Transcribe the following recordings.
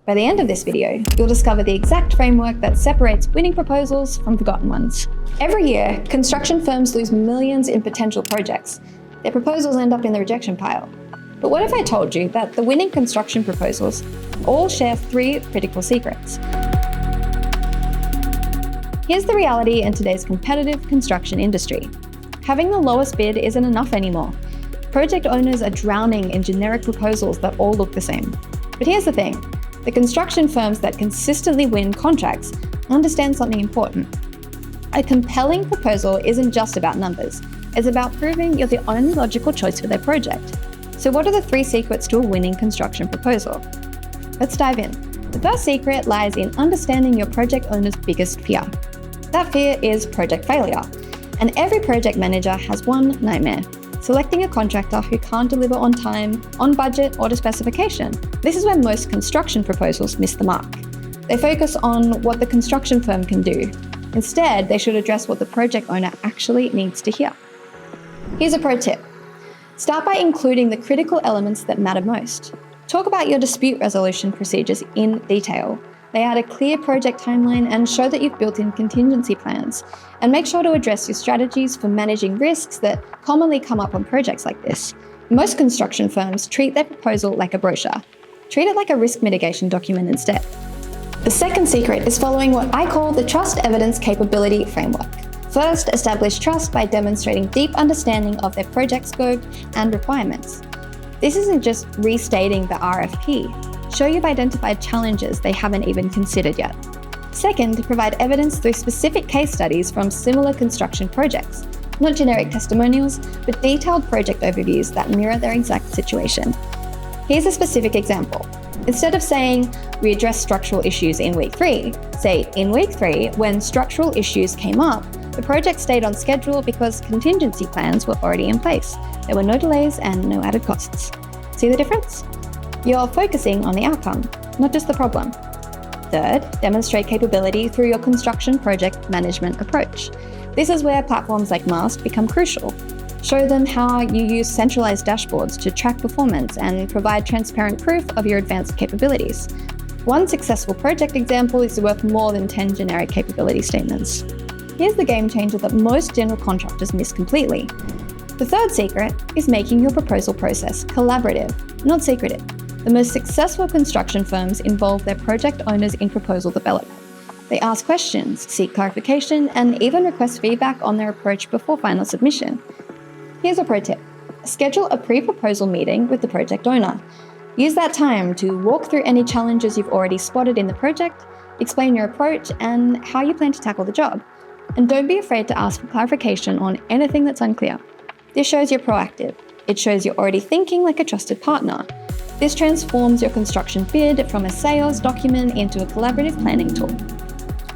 By the end of this video, you'll discover the exact framework that separates winning proposals from forgotten ones. Every year, construction firms lose millions in potential projects. Their proposals end up in the rejection pile. But what if I told you that the winning construction proposals all share 3 critical secrets? Here's the reality in today's competitive construction industry. Having the lowest bid isn't enough anymore. Project owners are drowning in generic proposals that all look the same. But here's the thing, the construction firms that consistently win contracts understand something important. A compelling proposal isn't just about numbers, it's about proving you're the only logical choice for their project. So what are the 3 secrets to a winning construction proposal? Let's dive in. The first secret lies in understanding your project owner's biggest fear. That fear is project failure. And every project manager has one nightmare: selecting a contractor who can't deliver on time, on budget, or to specification. This is where most construction proposals miss the mark. They focus on what the construction firm can do. Instead, they should address what the project owner actually needs to hear. Here's a pro tip. Start by including the critical elements that matter most. Talk about your dispute resolution procedures in detail. Lay out a clear project timeline and show that you've built in contingency plans. And make sure to address your strategies for managing risks that commonly come up on projects like this. Most construction firms treat their proposal like a brochure. Treat it like a risk mitigation document instead. The second secret is following what I call the trust evidence capability framework. First, establish trust by demonstrating deep understanding of their project scope and requirements. This isn't just restating the RFP. Show you've identified challenges they haven't even considered yet. Second, provide evidence through specific case studies from similar construction projects, not generic testimonials, but detailed project overviews that mirror their exact situation. Here's a specific example. Instead of saying, we addressed structural issues in week 3, say, in week 3, when structural issues came up, the project stayed on schedule because contingency plans were already in place. There were no delays and no added costs. See the difference? You're focusing on the outcome, not just the problem. Third, demonstrate capability through your construction project management approach. This is where platforms like Mastt become crucial. Show them how you use centralized dashboards to track performance and provide transparent proof of your advanced capabilities. One successful project example is worth more than 10 generic capability statements. Here's the game changer that most general contractors miss completely. The third secret is making your proposal process collaborative, not secretive. The most successful construction firms involve their project owners in proposal development. They ask questions, seek clarification, and even request feedback on their approach before final submission. Here's a pro tip. Schedule a pre-proposal meeting with the project owner. Use that time to walk through any challenges you've already spotted in the project, explain your approach, and how you plan to tackle the job. And don't be afraid to ask for clarification on anything that's unclear. This shows you're proactive. It shows you're already thinking like a trusted partner. This transforms your construction bid from a sales document into a collaborative planning tool.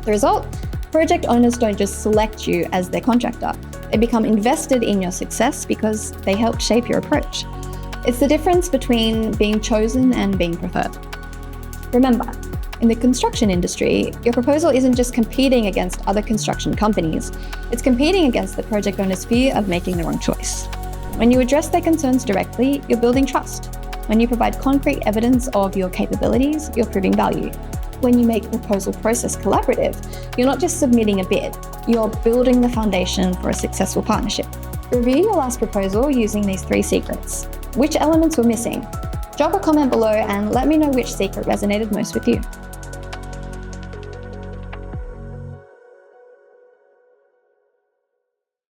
The result? Project owners don't just select you as their contractor. They become invested in your success because they helped shape your approach. It's the difference between being chosen and being preferred. Remember, in the construction industry, your proposal isn't just competing against other construction companies, it's competing against the project owner's fear of making the wrong choice. When you address their concerns directly, you're building trust. When you provide concrete evidence of your capabilities, you're proving value. When you make the proposal process collaborative, you're not just submitting a bid, you're building the foundation for a successful partnership. Review your last proposal using these 3 secrets. Which elements were missing? Drop a comment below and let me know which secret resonated most with you.